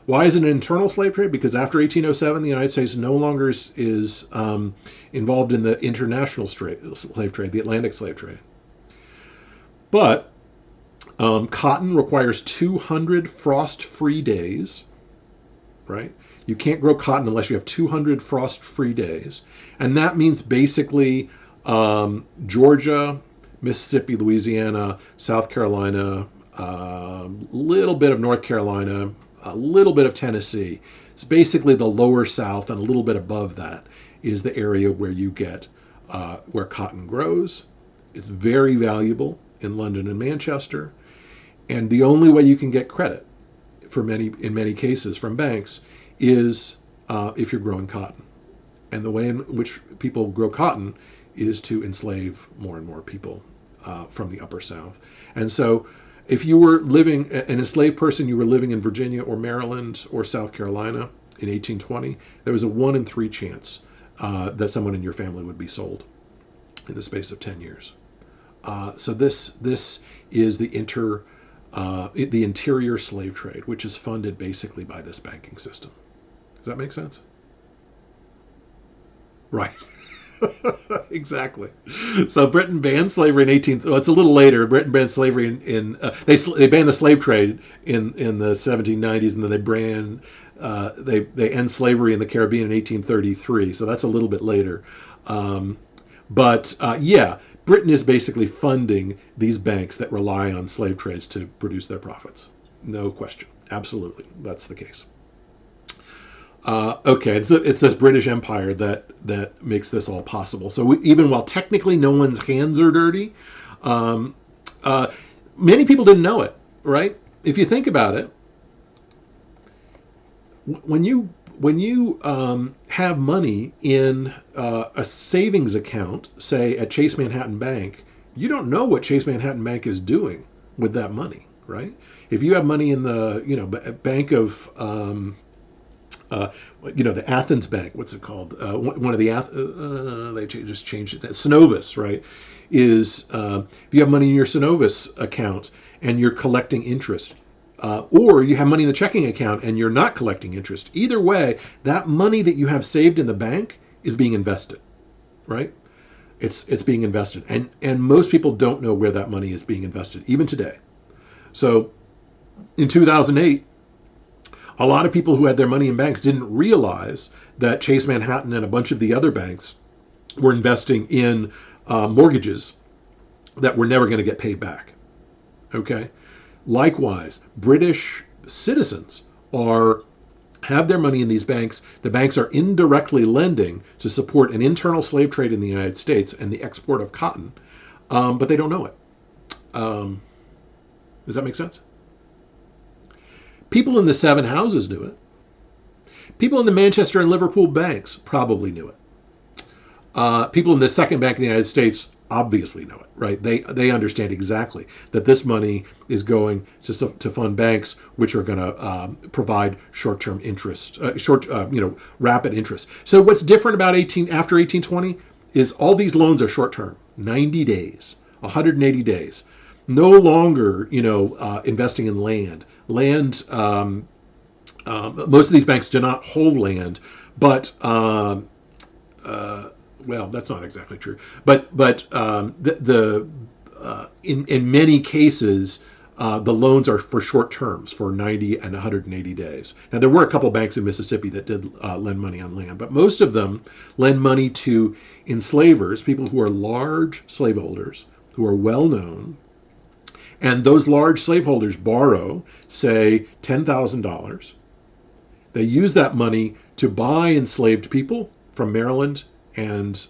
Why is it an internal slave trade? Because after 1807, the United States no longer is involved in the international slave trade, the Atlantic slave trade. But cotton requires 200 frost-free days, right? You can't grow cotton unless you have 200 frost-free days. And that means basically Georgia, Mississippi, Louisiana, South Carolina, a little bit of North Carolina, a little bit of Tennessee. It's basically the lower South, and a little bit above that is the area where you get where cotton grows. It's very valuable in London and Manchester, and the only way you can get credit in many cases from banks is if you're growing cotton. And the way in which people grow cotton is to enslave more and more people from the upper South. And so if you were living, an enslaved person, you were living in Virginia or Maryland or South Carolina in 1820, there was a 1 in 3 chance that someone in your family would be sold in the space of 10 years. So this is the interior slave trade, which is funded basically by this banking system. Does that make sense? Right. Exactly. So Britain banned slavery in well, it's a little later. Britain banned slavery they banned the slave trade in the 1790s, and then they end slavery in the Caribbean in 1833. So that's a little bit later. But Britain is basically funding these banks that rely on slave trades to produce their profits. No question. Absolutely. That's the case. Okay, it's this British Empire that makes this all possible. So even while technically no one's hands are dirty, many people didn't know it, right? If you think about it, when you have money in a savings account, say at Chase Manhattan Bank, you don't know what Chase Manhattan Bank is doing with that money, right? If you have money in the bank of the Athens Bank, what's it called? One of the they just changed it. Synovus, right? Is if you have money in your Synovus account and you're collecting interest, or you have money in the checking account and you're not collecting interest. Either way, that money that you have saved in the bank is being invested, right? It's being invested, and most people don't know where that money is being invested, even today. So, in 2008. A lot of people who had their money in banks didn't realize that Chase Manhattan and a bunch of the other banks were investing in mortgages that were never going to get paid back. Okay? Likewise, British citizens have their money in these banks. The banks are indirectly lending to support an internal slave trade in the United States and the export of cotton, but they don't know it. Does that make sense? People in the 7 houses knew it. People in the Manchester and Liverpool banks probably knew it. People in the second bank in the United States obviously know it, right? They understand exactly that this money is going to fund banks which are going to provide short-term interest, rapid interest. So what's different about after 1820 is all these loans are short-term, 90 days, 180 days. No longer, investing in land. Most of these banks do not hold land, but that's not exactly true. But in many cases, the loans are for short terms, for 90 and 180 days. Now, there were a couple banks in Mississippi that did lend money on land, but most of them lend money to enslavers, people who are large slaveholders, who are well known, And those large slaveholders borrow, say, $10,000. They use that money to buy enslaved people from Maryland and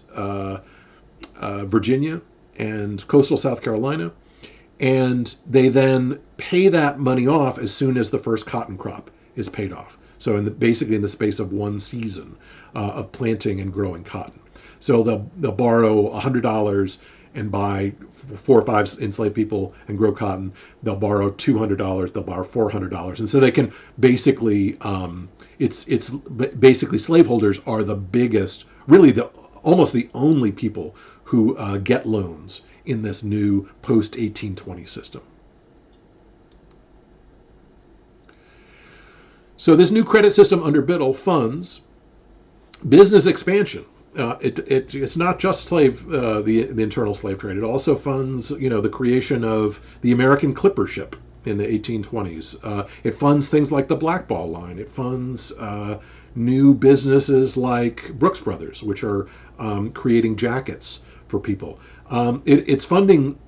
Virginia and coastal South Carolina. And they then pay that money off as soon as the first cotton crop is paid off. So basically in the space of one season of planting and growing cotton. So they'll borrow $100 and buy 4 or 5 enslaved people and grow cotton. They'll borrow $200. They'll borrow $400, and so they can basically it's basically slaveholders are the biggest, really almost the only people who get loans in this new post 1820 system. So this new credit system under Biddle funds business expansion. It's not just the internal slave trade. It also funds, the creation of the American clipper ship in the 1820s. It funds things like the Blackball Line. It funds new businesses like Brooks Brothers, which are creating jackets for people. It's funding,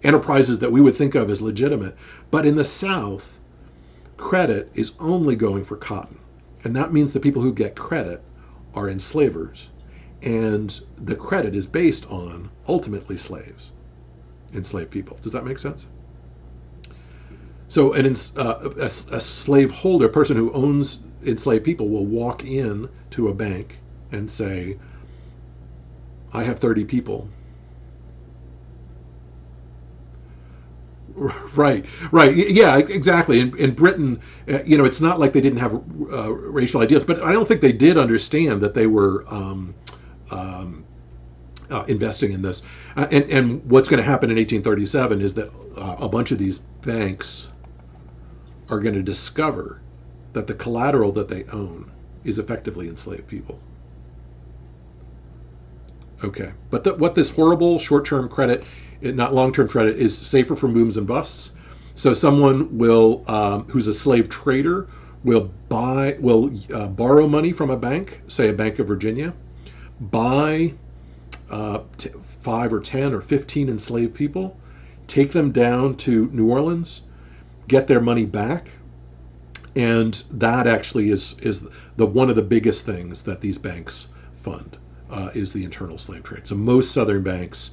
enterprises that we would think of as legitimate. But in the South, credit is only going for cotton, and that means the people who get credit are enslavers, and the credit is based on ultimately enslaved people. Does that make sense? So a slaveholder, a person who owns enslaved people, will walk in to a bank and say, I have 30 people. Right. Yeah, exactly. In Britain, it's not like they didn't have racial ideas, but I don't think they did understand that they were investing in this. And what's going to happen in 1837 is that a bunch of these banks are going to discover that the collateral that they own is effectively enslaved people. Okay, but what this horrible short-term credit, not long-term credit, is safer from booms and busts. So someone will, who's a slave trader, will borrow money from a bank, say a Bank of Virginia, buy 5 or 10 or 15 enslaved people, take them down to New Orleans, get their money back, and that actually is one of the biggest things that these banks fund. Is the internal slave trade. So most Southern banks,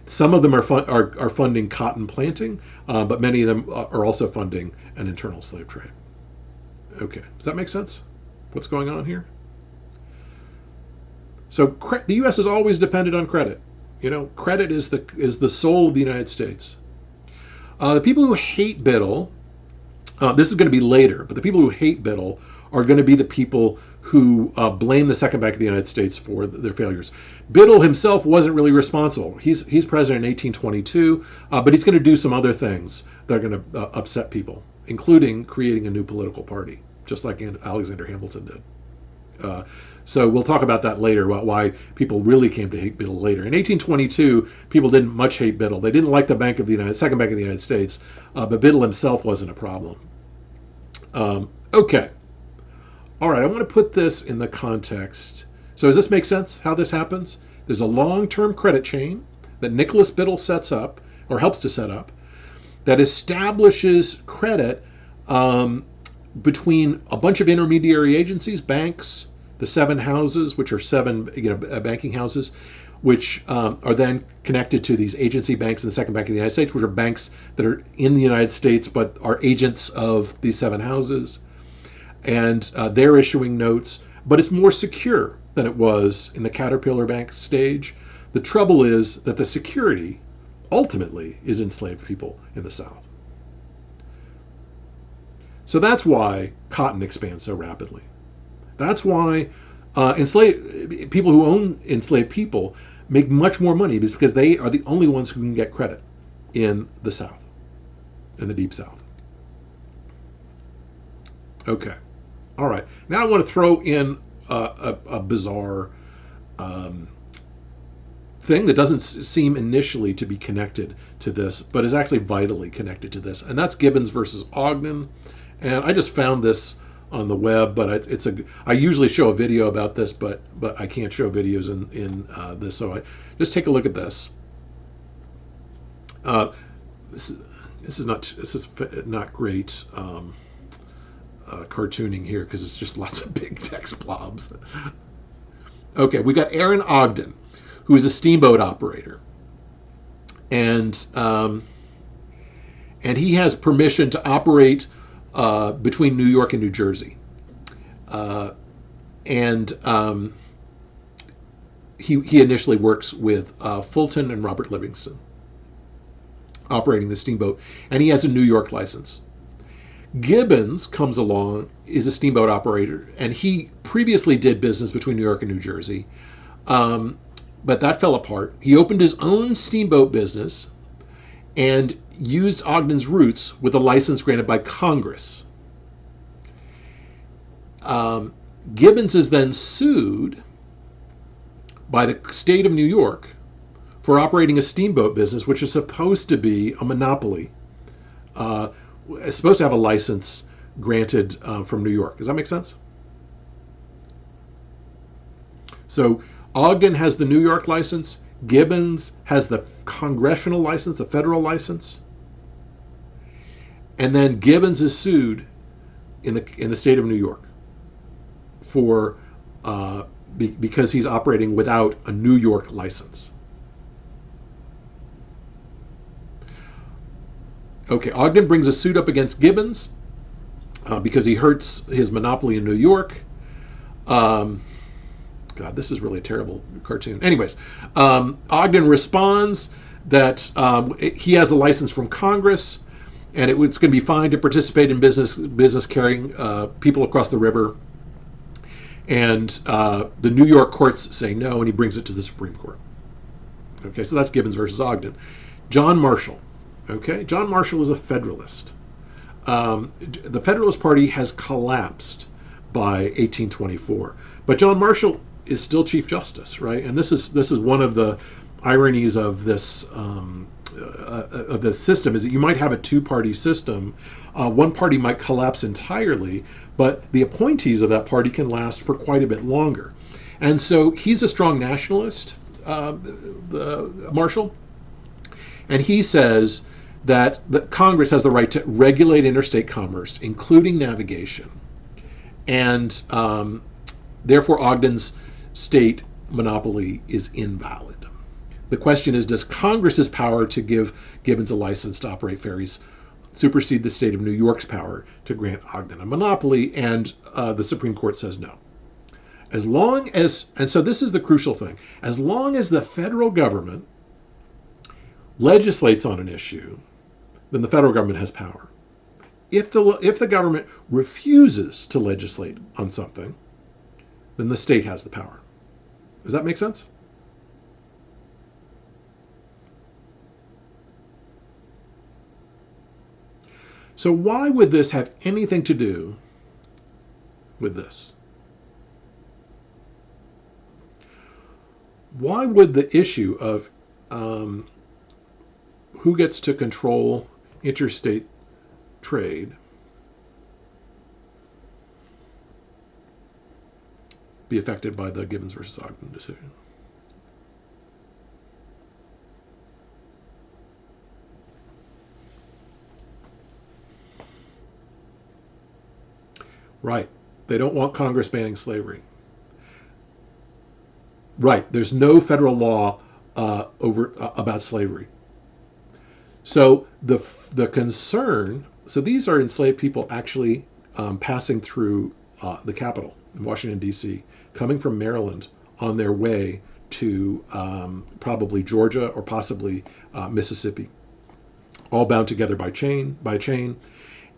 some of them are funding cotton planting, but many of them are also funding an internal slave trade. Okay, does that make sense? What's going on here? So the U.S. has always depended on credit. Credit is the soul of the United States. The people who hate Biddle, this is going to be later, but the people who hate Biddle are going to be the people who blame the Second Bank of the United States for their failures. Biddle himself wasn't really responsible. He's president in 1822, but he's going to do some other things that are going to upset people, including creating a new political party, just like Alexander Hamilton did. So we'll talk about that later, about why people really came to hate Biddle later. In 1822, people didn't much hate Biddle. They didn't like the Second Bank of the United States, but Biddle himself wasn't a problem. Okay. All right, I want to put this in the context. So does this make sense, how this happens? There's a long-term credit chain that Nicholas Biddle sets up, or helps to set up, that establishes credit between a bunch of intermediary agencies, banks, the 7 houses, which are 7 banking houses, which are then connected to these agency banks in the Second Bank of the United States, which are banks that are in the United States but are agents of these 7 houses. And they're issuing notes, but it's more secure than it was in the Caterpillar Bank stage. The trouble is that the security ultimately is enslaved people in the South. So that's why cotton expands so rapidly. That's why people who own enslaved people make much more money, because they are the only ones who can get credit in the South, in the Deep South. Okay. All right. Now I want to throw in a bizarre thing that doesn't seem initially to be connected to this, but is actually vitally connected to this, and that's Gibbons versus Ogden. And I just found this on the web, but I usually show a video about this, but I can't show videos in this, so just take a look at this. this is this is not great cartooning here because it's just lots of big text blobs. Okay, we got Aaron Ogden, who is a steamboat operator, and he has permission to operate between New York and New Jersey, and he initially works with Fulton and Robert Livingston, operating the steamboat, and he has a New York license. Gibbons comes along, is a steamboat operator, and he previously did business between New York and New Jersey, but that fell apart. He opened his own steamboat business and used Ogden's routes with a license granted by Congress. Gibbons is then sued by the state of New York for operating a steamboat business, which is supposed to be a monopoly. It's supposed to have a license granted from New York. Does that make sense? So Ogden has the New York license. Gibbons has the congressional license, the federal license. And then Gibbons is sued in the state of New York for because he's operating without a New York license. Okay, Ogden brings a suit up against Gibbons because he hurts his monopoly in New York. God, this is really a terrible cartoon. Anyways, Ogden responds that he has a license from Congress, and it's going to be fine to participate in business carrying people across the river. And the New York courts say no, and he brings it to the Supreme Court. Okay, so that's Gibbons versus Ogden. John Marshall. Okay, John Marshall is a Federalist. The Federalist Party has collapsed by 1824, but John Marshall is still Chief Justice, right? And this is one of the ironies of this system, is that you might have a two-party system. One party might collapse entirely, but the appointees of that party can last for quite a bit longer. And so he's a strong nationalist, Marshall, and he says that the Congress has the right to regulate interstate commerce, including navigation, and therefore Ogden's state monopoly is invalid. The question is, does Congress's power to give Gibbons a license to operate ferries supersede the state of New York's power to grant Ogden a monopoly? And the Supreme Court says no. As long as, and so this is the crucial thing, as long as the federal government legislates on an issue, then the federal government has power. If the government refuses to legislate on something, then the state has the power. Does that make sense? So why would this have anything to do with this? Why would the issue of who gets to control interstate trade be affected by the Gibbons versus Ogden decision? Right. They don't want Congress banning slavery. Right. There's no federal law about slavery. So the concern. So these are enslaved people actually passing through the Capitol in Washington, D.C., coming from Maryland on their way to probably Georgia or possibly Mississippi, all bound together by chain,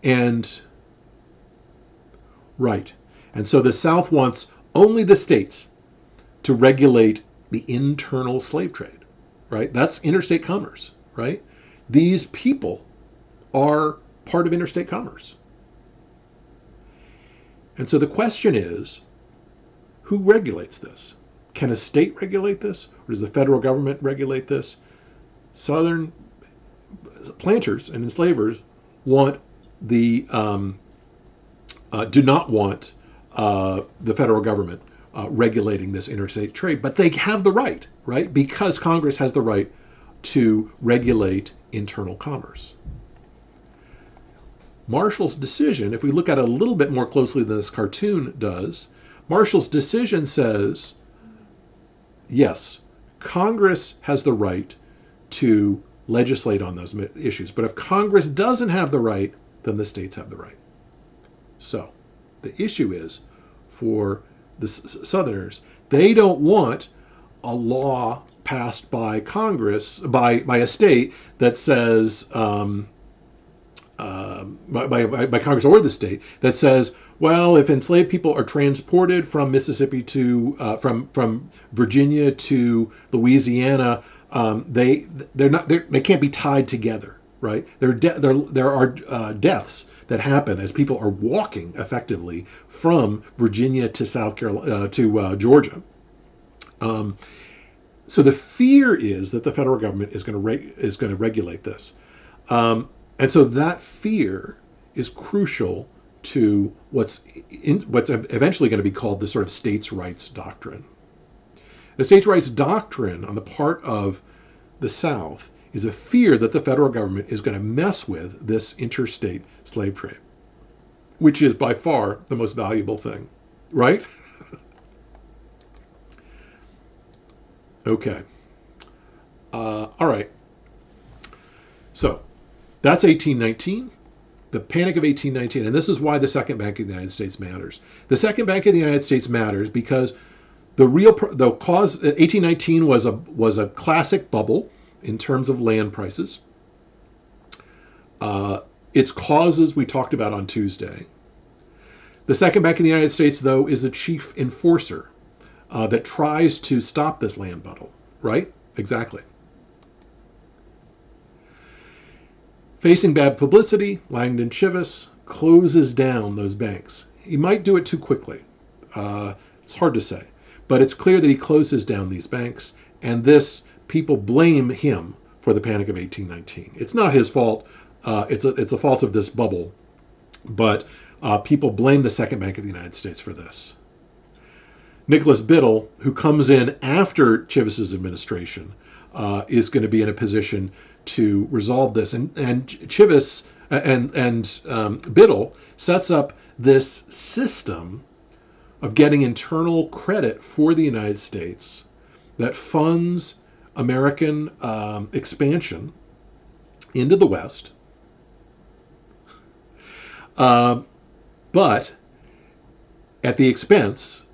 and right. And so the South wants only the states to regulate the internal slave trade, right? That's interstate commerce, right? These people are part of interstate commerce. And so the question is, who regulates this? Can a state regulate this? Or does the federal government regulate this? Southern planters and enslavers want do not want the federal government regulating this interstate trade, but they have the right, right? Because Congress has the right to regulate internal commerce. Marshall's decision, if we look at it a little bit more closely than this cartoon does, Marshall's decision says, yes, Congress has the right to legislate on those issues, but if Congress doesn't have the right, then the states have the right. So the issue is, for the Southerners, they don't want a law passed by Congress, by a state that says, by Congress or the state, that says, well, if enslaved people are transported from Mississippi to from Virginia to Louisiana, they can't be tied together, right? There are deaths that happen as people are walking effectively from Virginia to South Carolina to Georgia. So the fear is that the federal government is going to regulate this, and so that fear is crucial to what's eventually going to be called the sort of states' rights doctrine. The states' rights doctrine on the part of the South is a fear that the federal government is going to mess with this interstate slave trade, which is by far the most valuable thing, right? Okay. All right. So that's 1819. The Panic of 1819, and this is why the Second Bank of the United States matters. The Second Bank of the United States matters because the cause 1819 was a classic bubble in terms of land prices. Its causes we talked about on Tuesday. The Second Bank of the United States, though, is a chief enforcer that tries to stop this land bubble, right? Exactly. Facing bad publicity, Langdon Cheves closes down those banks. He might do it too quickly. It's hard to say. But it's clear that he closes down these banks, and this, people blame him for the Panic of 1819. It's not his fault. It's a fault of this bubble. But people blame the Second Bank of the United States for this. Nicholas Biddle, who comes in after Chives's administration, is going to be in a position to resolve this, and Chives and Biddle sets up this system of getting internal credit for the United States that funds American expansion into the West, but at the expense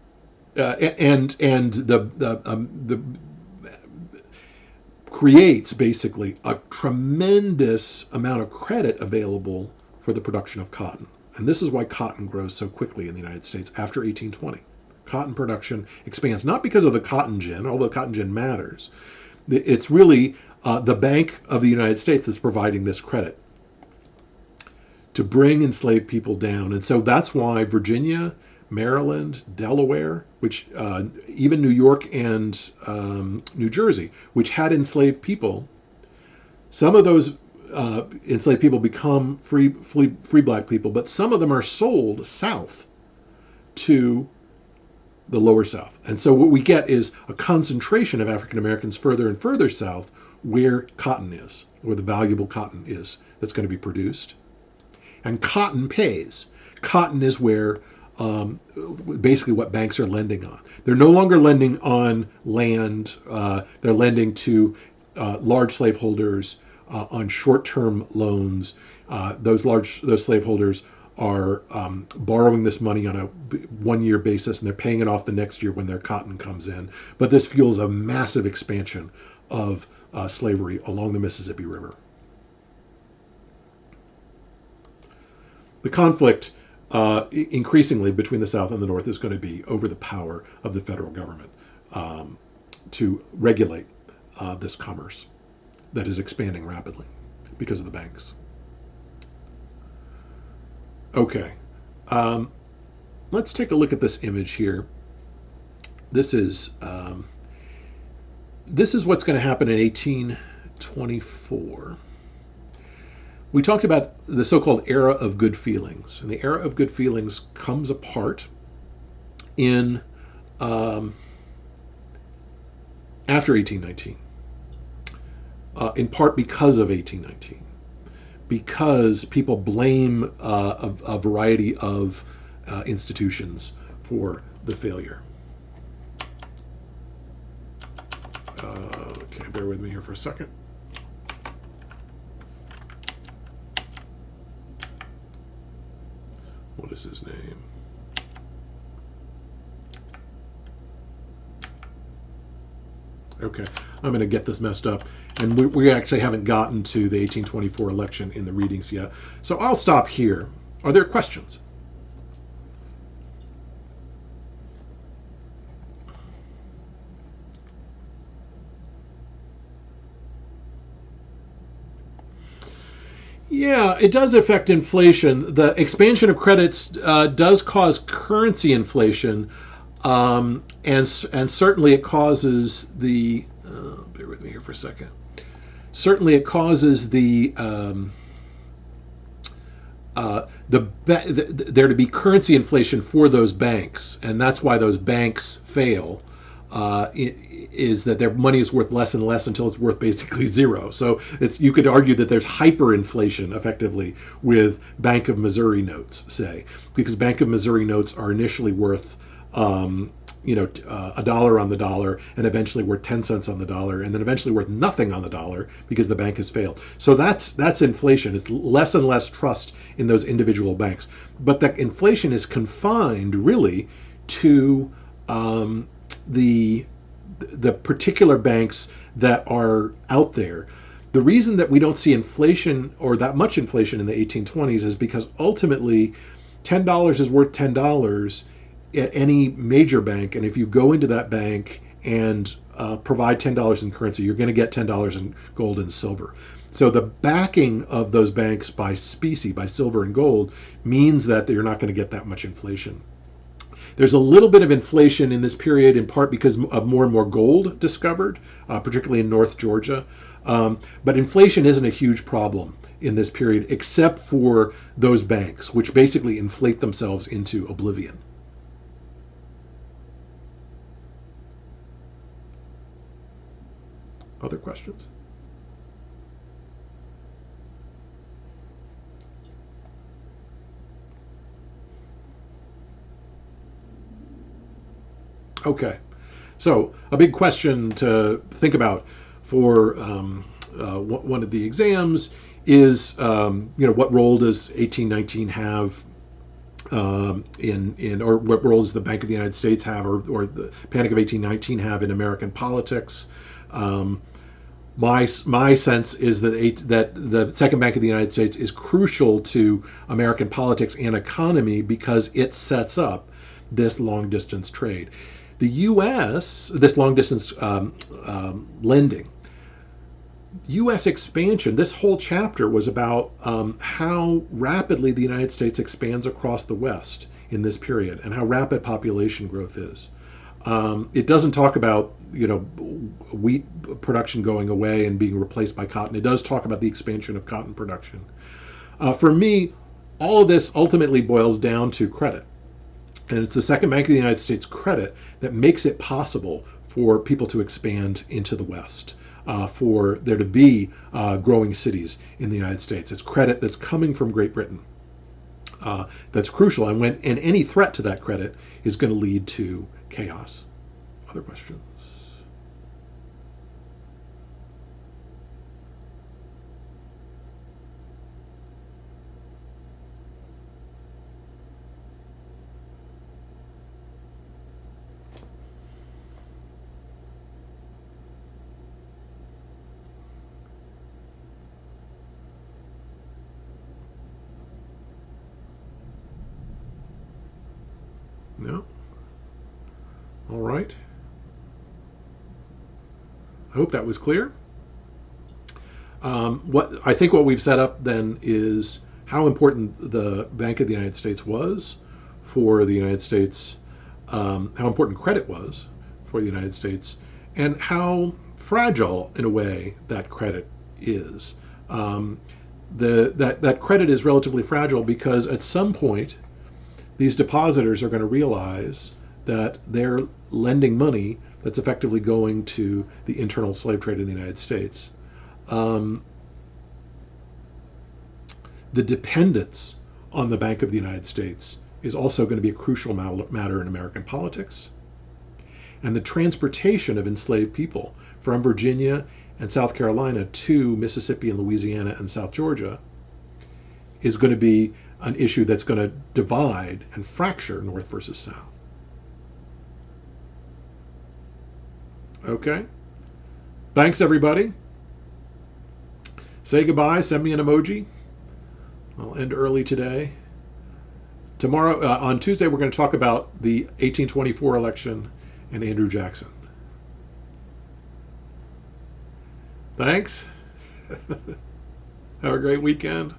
and the creates basically a tremendous amount of credit available for the production of cotton. And this is why cotton grows so quickly in the United States after 1820. Cotton production expands, not because of the cotton gin, although cotton gin matters. It's really the Bank of the United States that's providing this credit to bring enslaved people down. And so that's why Virginia, Maryland, Delaware, which even New York and New Jersey, which had enslaved people, some of those enslaved people become free black people, but some of them are sold south to the lower South. And so what we get is a concentration of African Americans further and further south where cotton is, where the valuable cotton is that's going to be produced. And cotton pays. Cotton is where basically what banks are lending on. They're no longer lending on land. They're lending to large slaveholders on short-term loans. Those slaveholders are borrowing this money on a one-year basis, and they're paying it off the next year when their cotton comes in. But this fuels a massive expansion of slavery along the Mississippi River. The conflict increasingly between the South and the North is going to be over the power of the federal government to regulate this commerce that is expanding rapidly because of the banks. Okay, let's take a look at this image here. This is what's going to happen in 1824. We talked about the so-called era of good feelings, and the era of good feelings comes apart in after 1819. in part because of 1819, because people blame a variety of institutions for the failure. Okay, bear with me here for a second. What is his name? Okay, I'm going to get this messed up. And we actually haven't gotten to the 1824 election in the readings yet. So I'll stop here. Are there questions? Yeah, it does affect inflation. The expansion of credits does cause currency inflation, and certainly it causes the. Bear with me here for a second. Certainly, it causes there to be currency inflation for those banks, and that's why those banks fail. Is that their money is worth less and less until it's worth basically zero. So you could argue that there's hyperinflation effectively with Bank of Missouri notes, say, because Bank of Missouri notes are initially worth a dollar on the dollar, and eventually worth 10 cents on the dollar, and then eventually worth nothing on the dollar because the bank has failed. So that's inflation. It's less and less trust in those individual banks. But that inflation is confined really to the particular banks that are out there. The reason that we don't see inflation or that much inflation in the 1820s is because ultimately $10 is worth $10 at any major bank, and if you go into that bank and provide $10 in currency, you're going to get $10 in gold and silver. So the backing of those banks by specie, by silver and gold, means that you're not going to get that much inflation. There's a little bit of inflation in this period, in part because of more and more gold discovered, particularly in North Georgia. But inflation isn't a huge problem in this period, except for those banks, which basically inflate themselves into oblivion. Other questions? Okay, so a big question to think about for one of the exams is, what role does 1819 have or what role does the Bank of the United States have, or the Panic of 1819 have in American politics? My sense is that the Second Bank of the United States is crucial to American politics and economy because it sets up this long distance trade. The U.S., this long distance lending, U.S. expansion, this whole chapter was about how rapidly the United States expands across the West in this period and how rapid population growth is. It doesn't talk about wheat production going away and being replaced by cotton. It does talk about the expansion of cotton production. For me, all of this ultimately boils down to credit. And it's the Second Bank of the United States credit that makes it possible for people to expand into the West, for there to be growing cities in the United States. It's credit that's coming from Great Britain that's crucial. And any threat to that credit is going to lead to chaos. Other questions? No? All right. I hope that was clear. What we've set up then is how important the Bank of the United States was for the United States, how important credit was for the United States, and how fragile, in a way, that credit is. That credit is relatively fragile because at some point these depositors are going to realize that they're lending money that's effectively going to the internal slave trade in the United States. the dependence on the Bank of the United States is also going to be a crucial matter in American politics. And the transportation of enslaved people from Virginia and South Carolina to Mississippi and Louisiana and South Georgia is going to be an issue that's going to divide and fracture North versus South. Okay? Thanks, everybody. Say goodbye. Send me an emoji. I'll end early today. Tomorrow, on Tuesday, we're going to talk about the 1824 election and Andrew Jackson. Thanks. Have a great weekend.